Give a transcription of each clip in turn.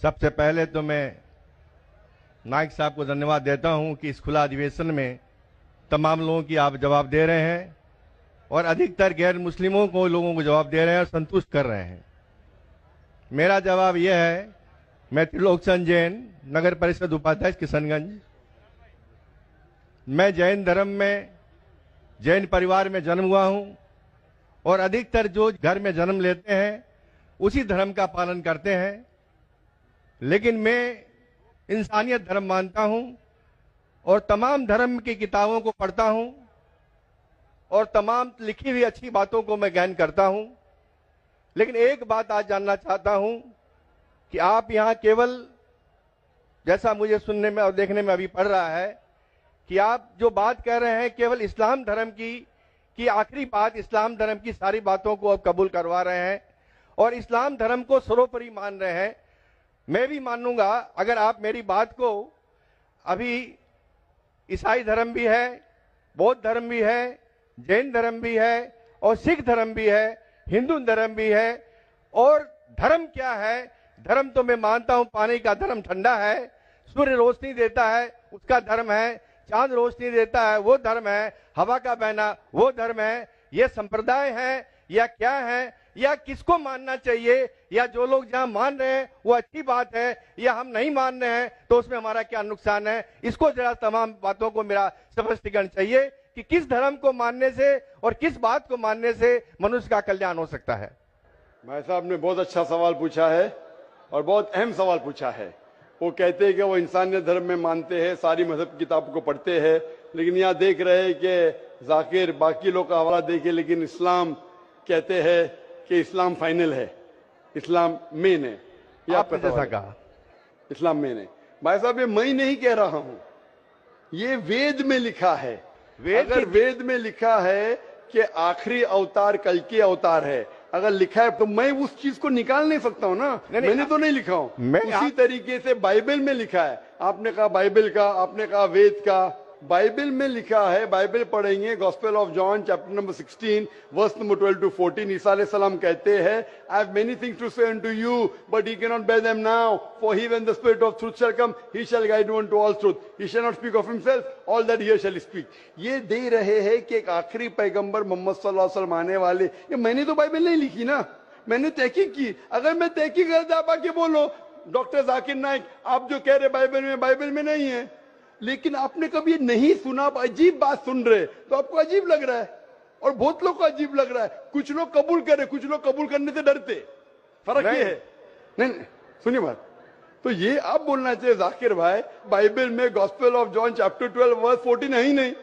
सबसे पहले तो मैं नाइक साहब को धन्यवाद देता हूं कि इस खुला अधिवेशन में तमाम लोगों की आप जवाब दे रहे हैं और अधिकतर गैर मुस्लिमों को लोगों को जवाब दे रहे हैं और संतुष्ट कर रहे हैं। मेरा जवाब यह है, मैं त्रिलोकचंद जैन, नगर परिषद उपाध्यक्ष किशनगंज। मैं जैन धर्म में, जैन परिवार में जन्म हुआ हूं और अधिकतर जो घर में जन्म लेते हैं उसी धर्म का पालन करते हैं, लेकिन मैं इंसानियत धर्म मानता हूं और तमाम धर्म की किताबों को पढ़ता हूं और तमाम लिखी हुई अच्छी बातों को मैं गहन करता हूं। लेकिन एक बात आज जानना चाहता हूं कि आप यहां केवल, जैसा मुझे सुनने में और देखने में अभी पड़ रहा है, कि आप जो बात कह रहे हैं केवल इस्लाम धर्म की आखिरी बात, इस्लाम धर्म की सारी बातों को आप कबूल करवा रहे हैं और इस्लाम धर्म को सर्वोपरि मान रहे हैं। मैं भी मानूंगा अगर आप मेरी बात को, अभी ईसाई धर्म भी है, बौद्ध धर्म भी है, जैन धर्म भी है और सिख धर्म भी है, हिंदू धर्म भी है। और धर्म क्या है? धर्म तो मैं मानता हूं पानी का धर्म ठंडा है, सूर्य रोशनी देता है उसका धर्म है, चांद रोशनी देता है वो धर्म है, हवा का बहना वो धर्म है। ये संप्रदाय है या क्या है, या किसको मानना चाहिए, या जो लोग जहां मान रहे हैं वो अच्छी बात है, या हम नहीं मान रहे हैं तो उसमें हमारा क्या नुकसान है? इसको जरा तमाम बातों को मेरा स्पष्टीकरण चाहिए कि किस धर्म को मानने से और किस बात को मानने से मनुष्य का कल्याण हो सकता है। भाई साहब ने बहुत अच्छा सवाल पूछा है और बहुत अहम सवाल पूछा है। वो कहते हैं कि वो इंसानियत धर्म में मानते हैं, सारी मजहब की किताबों को पढ़ते हैं, लेकिन यहाँ देख रहे हैं कि जाकिर बाकी लोग का हवाला देखे, लेकिन इस्लाम कहते हैं कि इस्लाम फाइनल है, इस्लाम मेन है। ये आपने जैसा कहा, इस्लाम मेन है। भाई साहब ये मैं नहीं कह रहा हूं, ये वेद में लिखा है। अगर वेद में लिखा है कि आखिरी अवतार कल के अवतार है, अगर लिखा है तो मैं उस चीज को निकाल नहीं सकता हूं ना। मैंने तो नहीं लिखा हूं, उसी तरीके से बाइबल में लिखा है। आपने कहा बाइबल का, आपने कहा वेद का, बाइबल में लिखा है। बाइबल पढ़ेंगे, gospel of John chapter number 16 verse number 12 to 14। ईसा अलैहिस्सलाम कहते हैं, I have many things to say unto you but ye cannot bear them now, for he when the spirit of truth shall come he shall guide you unto all truth, he shall not speak of himself, all that he shall speak। ये दे रहे हैं कि एक आखिरी पैगंबर मोहम्मद सल्लल्लाहु अलैहि वसल्लम आने वाले। ये मैंने तो बाइबल नहीं लिखी ना, मैंने तहकीक की। अगर मैं तहकीक करता आप आके बोलो डॉक्टर जाकिर नाइक आप जो कह रहे बाइबल में नहीं है, लेकिन आपने कभी नहीं सुना, आप अजीब बात सुन रहे तो आपको अजीब लग रहा है और बहुत लोग को अजीब लग रहा है। कुछ लोग कबूल करे, कुछ लोग कबूल करने से डरते। फर्क ये है। नहीं सुनिए बात, तो ये आप बोलना चाहिए जाकिर भाई बाइबल में gospel of John chapter 12 verse 14 है ही नहीं।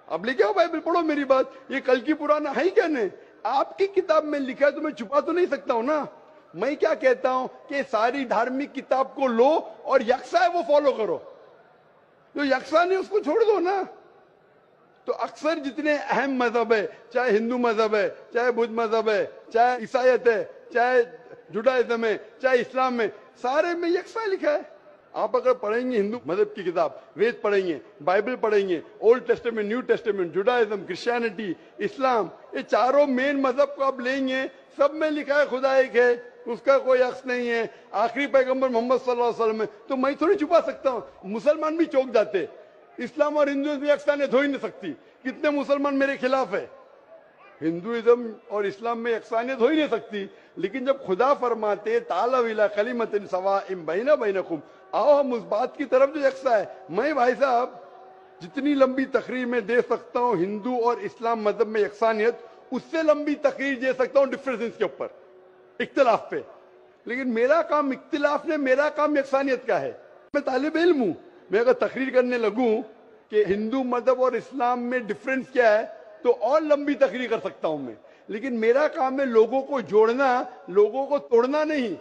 अब लेके आओ बाइबल, पढ़ो मेरी बात। ये कल की पुराना है ही कहने, आपकी किताब में लिखा है तो मैं छुपा तो नहीं सकता हूं ना। मैं क्या कहता हूं कि सारी धार्मिक किताब को लो और यकसा है वो फॉलो करो, जो यकसा नहीं उसको छोड़ दो ना। तो अक्सर जितने अहम मजहब है, चाहे हिंदू मजहब है, चाहे बुद्ध मजहब है, चाहे ईसाईयत है, चाहे जुडाइज्म है, चाहे इस्लाम में, सारे में यकसा लिखा है। आप अगर पढ़ेंगे हिंदू मजहब की किताब, वेद पढ़ेंगे, बाइबल पढ़ेंगे, old testament, new testament, Judaism, Christianity, Islam, ये चारों मेन मजहब को आप लेंगे, सब में लिखा है खुदा एक है, उसका कोई अक्स नहीं है, आखिरी पैगंबर मोहम्मद सल्लल्लाहु अलैहि वसल्लम है। तो मैं थोड़ी छुपा सकता हूं। मुसलमान भी चौंक जाते, इस्लाम और हिंदुइज्म में यकसानियत हो ही नहीं सकती। कितने मुसलमान मेरे खिलाफ है, हिंदुइज्म और इस्लाम में यकसानियत हो ही नहीं सकती। लेकिन जब खुदा फरमाते तालव इला कलिमतिन सवाइम बैना बैनकुम, आओ हम उस बात की तरफ जो यकसा है। मैं भाई साहब जितनी लंबी तकरीर में दे सकता हूं हिंदू और इस्लाम मजहब में यकसानियत, उससे लंबी तकरीर दे सकता हूं डिफरेंसेस के ऊपर, इख्तिलाफ पे। लेकिन मेरा काम इख्तिलाफ ने, मेरा काम यकसानियत का है। मैं तालिब इल्म हूं, मैं अगर तकरीर करने लगूं कि हिंदू मजहब और इस्लाम में डिफरेंस क्या है तो और लंबी तकरीर कर सकता हूं मैं। लेकिन मेरा काम है लोगों को जोड़ना, लोगों को तोड़ना नहीं।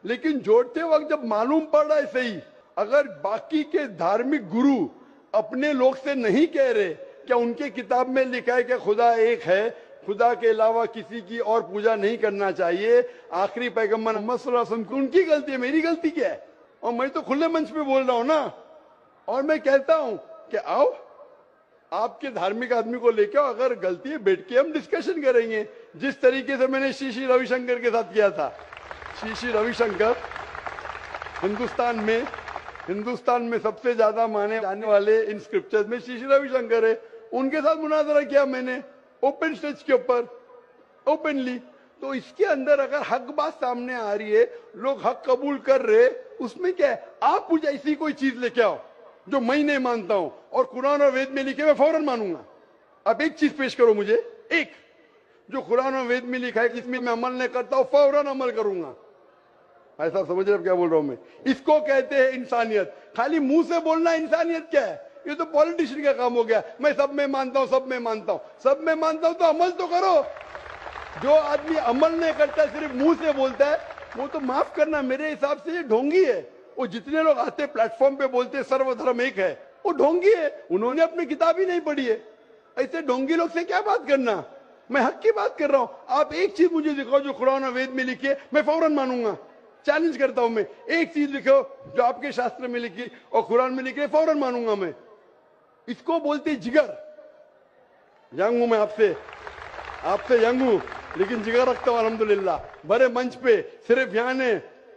लेकिन जोड़ते वक्त जब मालूम पड़ रहा है सही, अगर बाकी के धार्मिक गुरु अपने लोग से नहीं कह रहे, क्या उनके किताब में लिखा है कि खुदा एक है, खुदा के अलावा किसी की और पूजा नहीं करना चाहिए, आखिरी पैगंबर मोहम्मद सल्लल्लाहु अलैहि वसल्लम, उनकी गलती है, मेरी गलती क्या है? और मैं तो खुले मंच पे बोल रहा हूं ना। और मैं कहता हूं कि आओ आपके धार्मिक आदमी को लेकर, अगर गलती है बैठ के हम डिस्कशन करेंगे, जिस तरीके से मैंने श्री श्री रविशंकर के साथ किया था। श्री श्री रविशंकर हिंदुस्तान में सबसे ज्यादा माने जाने वाले इन स्क्रिप्चर्स में श्री श्री रविशंकर है। उनके साथ मुनाजरा किया मैंने ओपन स्टेज के ऊपर, ओपनली। तो इसके अंदर अगर हक बात सामने आ रही है, लोग हक कबूल कर रहे, उसमें क्या है? आप मुझे ऐसी कोई चीज लेके आओ जो मैं नहीं मानता हूं और कुरान और वेद में लिखे मैं फौरन मानूंगा। अब एक चीज पेश करो मुझे, एक जो कुरान और वेद में लिखा है जिसमें मैं अमल नहीं करता हूं, फौरन अमल करूंगा। भाई साहब समझ रहे क्या बोल रहा हूं मैं? इसको कहते हैं इंसानियत। खाली मुंह से बोलना इंसानियत क्या है? ये तो पॉलिटिशियन का काम हो गया। मैं सब में मानता हूं, सब में मानता हूं, सब में मानता हूं, तो अमल तो करो। जो आदमी अमल नहीं करता, सिर्फ मुंह से बोलता है, वो तो माफ करना, मेरे हिसाब से ये ढोंगी है। वो जितने लोग आते प्लेटफॉर्म पे बोलते सर्वधर्म एक है, वो ढोंगी है। उन्होंने अपनी किताब ही नहीं पढ़ी है। ऐसे ढोंगी लोग से क्या बात करना? मैं हक की बात कर रहा हूं। आप एक चीज मुझे दिखाओ जो कुरान और वेद में लिखी है, मैं फौरन मानूंगा। चैलेंज करता हूं मैं, एक चीज लिखो जो आपके शास्त्र में लिखी और कुरान में लिखी है, फौरन मानूंगा मैं। इसको बोलते जिगर। यंग हूं मैं, आपसे यंग हूं, लेकिन जिगर रखता हूं अल्हम्दुलिल्लाह। बड़े मंच पे सिर्फ यहाँ ने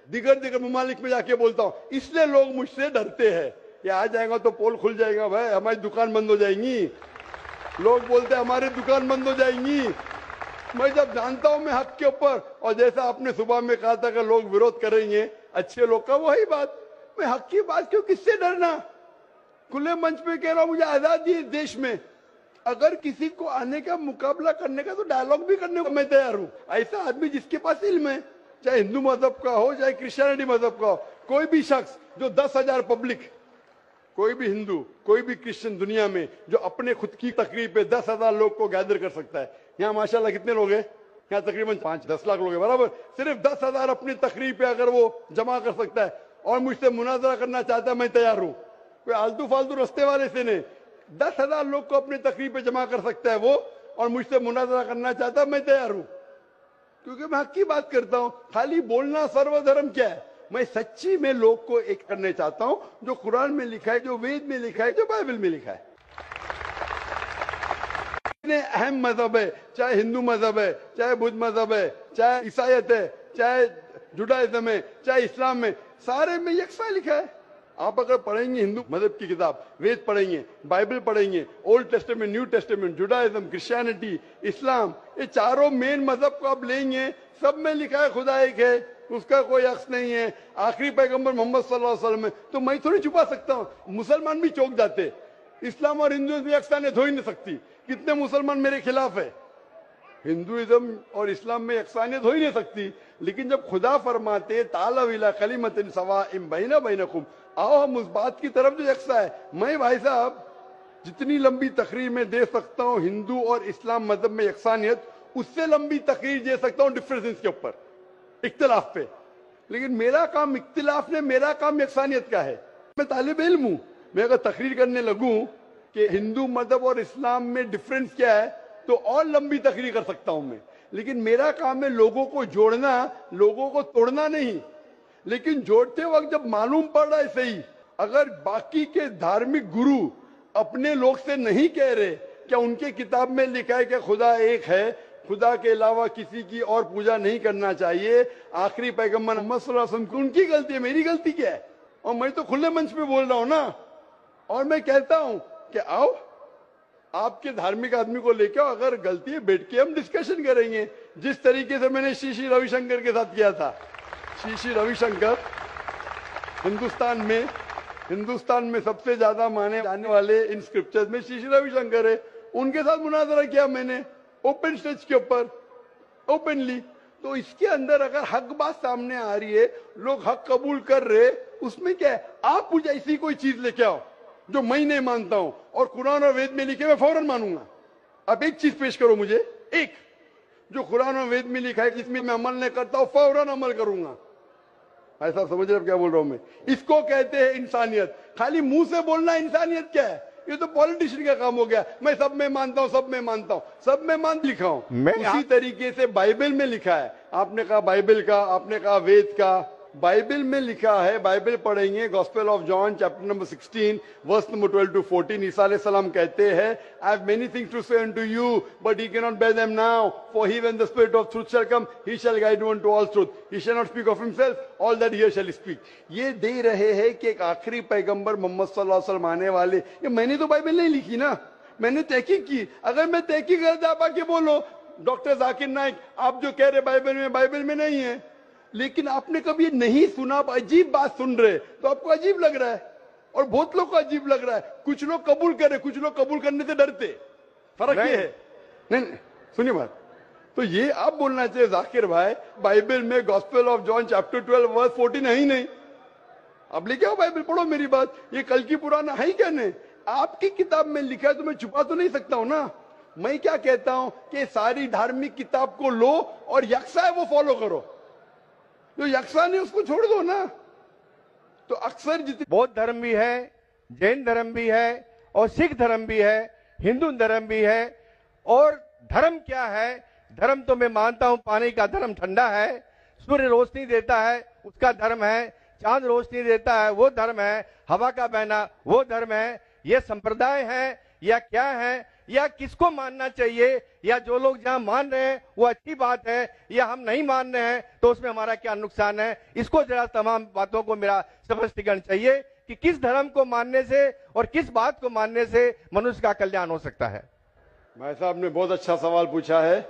दिगर ममालिक में जाके बोलता हूं, इसलिए लोग मुझसे डरते हैं। ये आ जाएगा तो पोल खुल जाएगा, भाई हमारी दुकान बंद हो जाएंगी। लोग बोलते हैं हमारी दुकान बंद हो जाएंगी। मैं जब जानता हूं मैं हक के ऊपर, और जैसा आपने सुबह में कहा था कि लोग विरोध करेंगे अच्छे लोग का, वही बात। मैं हक की बात क्यों, किससे डरना? खुले मंच पे कह रहा हूं, मुझे आजादी है देश में। अगर किसी को आने का मुकाबला करने का, तो डायलॉग भी करने को मैं तैयार हूं। ऐसा आदमी जिसके पास इल्म है, चाहे हिंदू मजहब का हो चाहे क्रिश्चियनिटी मजहब का हो, कोई भी शख्स जो 10,000 पब्लिक, कोई भी हिंदू कोई भी क्रिश्चियन दुनिया में जो अपने खुद की तकरीब पे 10,000 लोग को गैदर कर सकता है। यहाँ माशाल्लाह कितने लोग हैं? यहाँ तकरीबन 5-10 लाख लोग हैं, बराबर। सिर्फ 10,000 अपनी तकरीब पे अगर वो जमा कर सकता है और मुझसे मुनाजरा करना चाहता है, मैं तैयार हूं। कोई आलतू फालतू रस्ते वाले से नहीं, 10,000 लोग को अपनी तकरीब पे जमा कर सकता है वो, और मुझसे मुनाजरा करना चाहता है, मैं तैयार हूं। क्योंकि मैं हक की बात करता हूं। खाली बोलना सर्वधर्म क्या है? मैं सच्ची में लोग को एक करने चाहता हूं, जो कुरान में लिखा है, जो वेद में लिखा है, जो बाइबल में लिखा है। अहम मजहब है, चाहे हिंदू मजहब है, चाहे बुद्ध मजहब है, चाहे ईसाईयत है, चाहे जुडाइज्म है, चाहे इस्लाम में, सारे में यकसा लिखा है। आप अगर पढ़ेंगे हिंदू मजहब की किताब, वेद पढ़ेंगे, बाइबल पढ़ेंगे, old testament, new testament, Judaism, Christianity, Islam, ये चारों मेन मजहब को आप लेंगे, सब में लिखा है खुदा एक है, उसका कोई अक्स नहीं है। आखिरी पैगंबर मोहम्मद सल्लल्लाहु अलैहि वसल्लम है। तो मैं थोड़ी छुपा सकता हूँ? मुसलमान भी चौंक जाते। इस्लाम और हिंदुइज्म में यकसानियत हो ही नहीं सकती। कितने मुसलमान मेरे खिलाफ है? हिंदुइज्म और इस्लाम में यकसानियत हो ही नहीं सकती। लेकिन जब खुदा फरमाते ताला इला कलिमतिन सवाइम बैना बैनकुम, आओ हम उस बात की तरफ जो यकसा है। मैं भाई साहब जितनी लंबी तकरीर में दे सकता हूँ हिंदू और इस्लाम मजहब में यकसानियत, उससे लंबी तकरीर दे सकता हूँ डिफरेंसेस के ऊपर, इख्तिलाफ पे। लेकिन मेरा काम इख्तिलाफ ने, मेरा काम यकसानियत का है। मैं तालिब इल्म हूं। मैं अगर तकरीर करने लगूं कि हिंदू मजहब और इस्लाम में डिफरेंस क्या है, तो और लंबी तकरीर कर सकता हूं मैं। लेकिन मेरा काम है लोगों को जोड़ना, लोगों को तोड़ना नहीं। लेकिन जोड़ते वक्त जब मालूम पड़ रहा है सही, अगर बाकी के धार्मिक गुरु अपने लोग से नहीं कह रहे, क्या उनके किताब में लिखा है कि खुदा एक है, खुदा के अलावा किसी की और पूजा नहीं करना चाहिए, आखिरी पैगंबर मोहम्मद सल्लल्लाहु अलैहि वसल्लम, उनकी गलती है, मेरी गलती क्या है? और मैं तो खुले मंच पे बोल रहा हूं ना। और मैं कहता हूं कि आओ आपके धार्मिक आदमी को लेके आओ, अगर गलती है बैठ के हम डिस्कशन करेंगे, जिस तरीके से मैंने श्री श्री रविशंकर के साथ किया था। श्री श्री रविशंकर हिंदुस्तान में सबसे ज्यादा माने जाने वाले इन स्क्रिप्चर्स में श्री श्री रविशंकर है। उनके साथ मुनाजरा किया मैंने ओपन स्टेज के ऊपर, ओपनली। तो इसके अंदर अगर हक बात सामने आ रही है, लोग हक कबूल कर रहे, उसमें क्या है? आप मुझे ऐसी कोई चीज लेके आओ जो मैं नहीं मानता हूं और कुरान और वेद में लिखे, मैं फौरन मानूंगा। अब एक चीज पेश करो मुझे, एक जो कुरान और वेद में लिखा है जिसमें मैं अमल नहीं करता हूं, फौरन अमल करूंगा। ऐसा समझ रहे क्या बोल रहा हूं मैं? इसको कहते हैं इंसानियत। खाली मुंह से बोलना इंसानियत क्या है? ये तो पॉलिटिशियन का काम हो गया। मैं सब में मानता हूं, सब में मानता हूं, सब में मान लिखा हूं। उसी तरीके से बाइबल में लिखा है। आपने कहा बाइबल का, आपने कहा वेद का, बाइबल में लिखा है, बाइबल पढ़ेंगे, gospel of John chapter number 16 verse number 12 to 14, ईसा अलैहिस्सलाम कहते हैं, I have many things to say unto you but he can not bear them now, for he when the spirit of truth shall come he shall guide you into all truth, he shall not speak of himself, all that he shall speak. ये दे रहे हैं कि एक आखिरी पैगंबर मोहम्मद सल्लल्लाहु अलैहि वसल्लम आने वाले। ये मैंने तो बाइबल नहीं लिखी ना, मैंने तहकीक की। अगर मैं तहकीक करता आप आके बोलो डॉक्टर जाकिर नाइक आप जो कह रहे बाइबल में नहीं है, लेकिन आपने कभी नहीं सुना, आप अजीब बात सुन रहे तो आपको अजीब लग रहा है, और बहुत लोग को अजीब लग रहा है। कुछ लोग कबूल करे, कुछ लोग कबूल करने से डरते, फर्क ये है। नहीं सुनिए बात, तो ये आप बोलना चाहिए जाकिर भाई बाइबल में gospel of John chapter 12 verse 14 है ही नहीं। अब लेके आओ बाइबल, पढ़ो मेरी बात, ये कल की पुराना है ही क्या नहीं? आपकी किताब में लिखा है तो मैं छुपा तो नहीं सकता हूं ना। मैं क्या कहता हूं कि सारी धार्मिक किताब को लो और यकसा है वो फॉलो करो, जो यकसा नहीं उसको छोड़ दो ना। तो अक्सर जितने बौद्ध धर्म भी है, जैन धर्म भी है, और सिख धर्म भी है, हिंदू धर्म भी है। और धर्म क्या है? धर्म तो मैं मानता हूं पानी का धर्म ठंडा है, सूर्य रोशनी देता है उसका धर्म है, चांद रोशनी देता है वो धर्म है, हवा का बहना वो धर्म है। ये संप्रदाय है या क्या है, या किसको मानना चाहिए, या जो लोग जहां मान रहे हैं वो अच्छी बात है, या हम नहीं मान रहे हैं तो उसमें हमारा क्या नुकसान है? इसको जरा तमाम बातों को मेरा स्पष्टीकरण चाहिए कि किस धर्म को मानने से और किस बात को मानने से मनुष्य का कल्याण हो सकता है। भाई साहब ने बहुत अच्छा सवाल पूछा है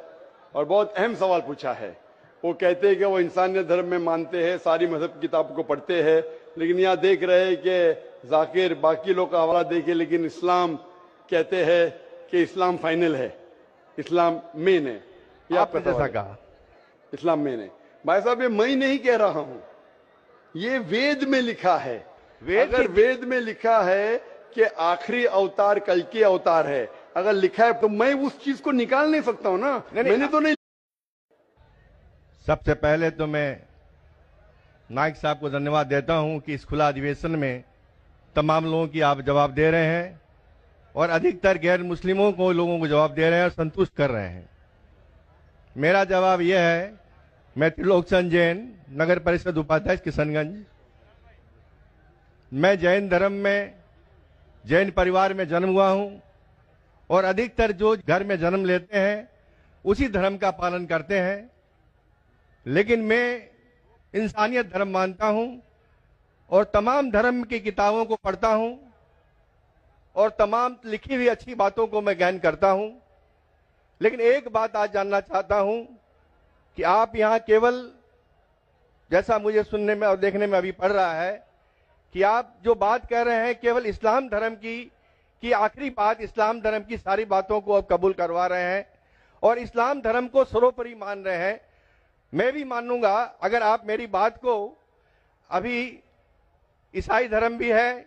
और बहुत अहम सवाल पूछा है। वो कहते हैं कि वो इंसानियत धर्म में मानते हैं, सारी मजहब किताब को पढ़ते हैं, लेकिन यहाँ देख रहे हैं कि जाकिर बाकी लोग का हवाला देखे, लेकिन इस्लाम कहते हैं कि इस्लाम फाइनल है, इस्लाम मेन है। ये आपका जैसा कहा, इस्लाम मेन है। भाई साहब ये मैं नहीं कह रहा हूं, ये वेद में लिखा है। अगर वेद में लिखा है कि आखिरी अवतार कल के अवतार है, अगर लिखा है तो मैं उस चीज को निकाल नहीं सकता हूं ना। मैंने तो नहीं। सबसे पहले तो मैं नाइक साहब को धन्यवाद देता हूं कि इस खुला अधिवेशन में तमाम लोगों की आप जवाब दे रहे हैं और अधिकतर गैर मुस्लिमों को लोगों को जवाब दे रहे हैं और संतुष्ट कर रहे हैं। मेरा जवाब यह है, मैं त्रिलोकचंद जैन, नगर परिषद उपाध्यक्ष किशनगंज। मैं जैन धर्म में, जैन परिवार में जन्म हुआ हूं और अधिकतर जो घर में जन्म लेते हैं उसी धर्म का पालन करते हैं। लेकिन मैं इंसानियत धर्म मानता हूं और तमाम धर्म की किताबों को पढ़ता हूं और तमाम लिखी हुई अच्छी बातों को मैं गहन करता हूं। लेकिन एक बात आज जानना चाहता हूं कि आप यहां केवल, जैसा मुझे सुनने में और देखने में अभी पड़ रहा है, कि आप जो बात कह रहे हैं केवल इस्लाम धर्म की आखिरी बात, इस्लाम धर्म की सारी बातों को आप कबूल करवा रहे हैं और इस्लाम धर्म को सर्वोपरि मान रहे हैं। मैं भी मानूंगा अगर आप मेरी बात को, अभी ईसाई धर्म भी है,